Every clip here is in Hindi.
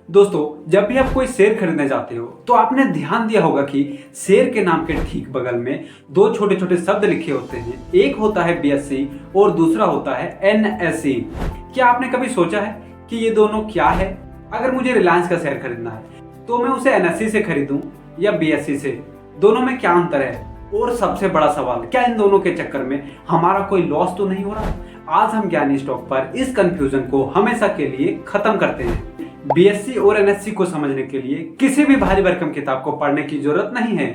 दोस्तों, जब भी आप कोई शेयर खरीदने जाते हो तो आपने ध्यान दिया होगा कि शेयर के नाम के ठीक बगल में दो छोटे छोटे शब्द लिखे होते हैं। एक होता है बीएससी और दूसरा होता है एनएससी। क्या आपने कभी सोचा है कि ये दोनों क्या है? अगर मुझे रिलायंस का शेयर खरीदना है तो मैं उसे एनएससी से खरीदूं या बीएससी से? दोनों में क्या अंतर है? और सबसे बड़ा सवाल, क्या इन दोनों के चक्कर में हमारा कोई लॉस तो नहीं हो रहा? आज हम ज्ञानी स्टॉक पर इस कंफ्यूजन को हमेशा के लिए खत्म करते हैं। बीएससी और एनएससी को समझने के लिए किसी भी भारी भरकम किताब को पढ़ने की जरूरत नहीं है।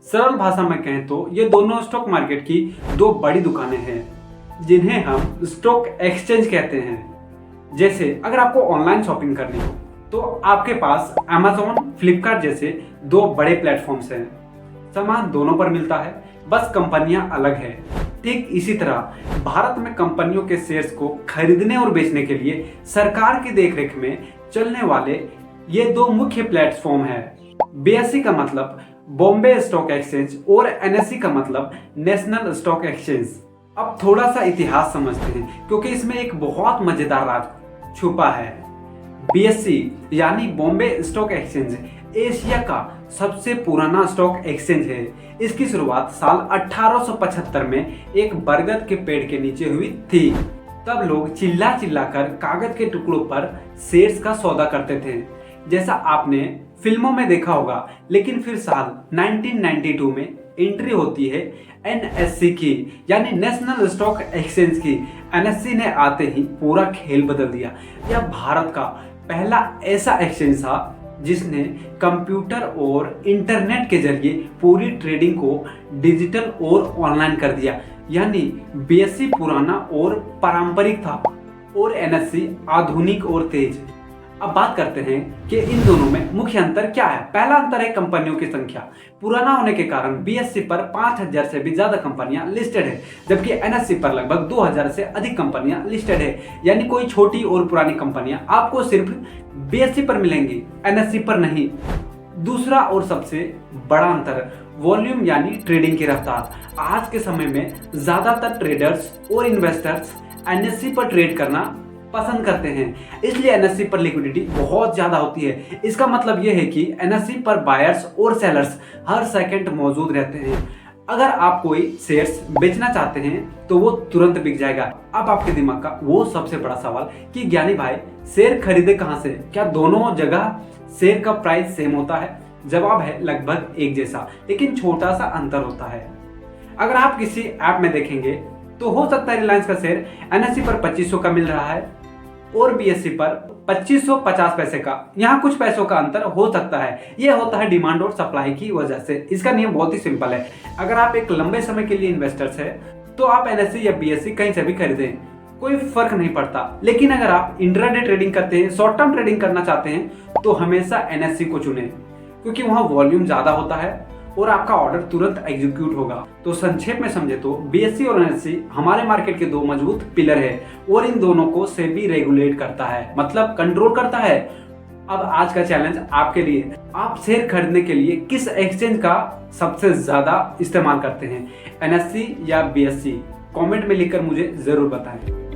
सरल भाषा में कहें तो ये दोनों स्टॉक मार्केट की दो बड़ी दुकानें हैं जिन्हें हम स्टॉक एक्सचेंज कहते हैं। जैसे अगर आपको ऑनलाइन शॉपिंग करनी हो तो आपके पास अमेज़न, फ्लिपकार्ट जैसे दो बड़े प्लेटफॉर्म्स हैं। सामान दोनों पर मिलता है, बस कंपनियां अलग है। ठीक इसी तरह भारत में कंपनियों के शेयर्स को खरीदने और बेचने के लिए सरकार की देखरेख में चलने वाले ये दो मुख्य प्लेटफॉर्म है। बीएससी का मतलब बॉम्बे स्टॉक एक्सचेंज और एनएससी का मतलब नेशनल स्टॉक एक्सचेंज। अब थोड़ा सा इतिहास समझते हैं क्योंकि इसमें एक बहुत मजेदार राज छुपा है। बीएससी यानी बॉम्बे स्टॉक एक्सचेंज एशिया का सबसे पुराना स्टॉक एक्सचेंज है। इसकी शुरुआत साल 1875 में एक बरगद के पेड़ के नीचे हुई थी। तब लोग चिल्ला चिल्ला कर कागज के टुकड़ों पर शेयर्स का सौदा करते थे, जैसा आपने फिल्मों में देखा होगा। लेकिन फिर साल 1992 में एंट्री होती है एनएससी की, यानी नेशनल स्टॉक एक्सचेंज की। एनएससी ने आते ही पूरा खेल बदल दिया। यह भारत का पहला ऐसा एक्सचेंज था जिसने कंप्यूटर और इंटरनेट के जरिए पूरी ट्रेडिंग को डिजिटल और ऑनलाइन कर दिया। यानी बीएससी पुराना और पारंपरिक था और एनएससी आधुनिक और तेज। अब बात करते हैं कि इन दोनों में मुख्य अंतर क्या है। पहला अंतर है कंपनियों की संख्या। पुराना होने के कारण बीएससी पर 5000 से भी ज्यादा कंपनियां लिस्टेड है, जबकि एनएससी पर लगभग 2000 से अधिक कंपनियां लिस्टेड है। यानी कोई छोटी और पुरानी कंपनियां आपको सिर्फ बीएससी पर मिलेंगी, एनएससी पर नहीं। दूसरा और सबसे बड़ा अंतर वॉल्यूम यानी ट्रेडिंग की रफ्तार। आज के समय में ज्यादातर ट्रेडर्स और इन्वेस्टर्स एनएससी पर ट्रेड करना पसंद करते हैं, इसलिए एनएससी पर लिक्विडिटी बहुत ज्यादा होती है। इसका मतलब यह है कि एनएससी पर बायर्स और सेलर्स हर सेकंड मौजूद रहते हैं। अगर आप कोई शेयर्स बेचना चाहते हैं तो वो तुरंत बिक जाएगा। अब आपके दिमाग का वो सबसे बड़ा सवाल कि ज्ञानी भाई शेयर खरीदे कहां से? क्या दोनों जगह शेयर का प्राइस सेम होता है? जवाब है लगभग एक जैसा, लेकिन छोटा सा अंतर होता है। अगर आप किसी ऐप में देखेंगे तो हो सकता है रिलायंस का शेयर एनएससी पर 2500 का मिल रहा है और बीएससी पर 2550 पैसे का। यहाँ कुछ पैसों का अंतर हो सकता है। यह होता है डिमांड और सप्लाई की वजह से। इसका नियम बहुत ही सिंपल है। अगर आप एक लंबे समय के लिए इन्वेस्टर्स है तो आप एनएससी या बीएससी कहीं से भी खरीदें, कोई फर्क नहीं पड़ता। लेकिन अगर आप इंट्राडे ट्रेडिंग करते हैं, शॉर्ट टर्म ट्रेडिंग करना चाहते हैं तो हमेशा एनएससी को चुनें, क्योंकि वहां वॉल्यूम ज्यादा होता है और आपका ऑर्डर तुरंत एग्जीक्यूट होगा। तो संक्षेप में समझे तो बीएससी और एनएससी हमारे मार्केट के दो मजबूत पिलर है और इन दोनों को सेबी रेगुलेट करता है, मतलब कंट्रोल करता है। अब आज का चैलेंज आपके लिए, आप शेयर खरीदने के लिए किस एक्सचेंज का सबसे ज्यादा इस्तेमाल करते हैं, एनएससी या बीएससी? कमेंट में लिखकर मुझे जरूर बताएं।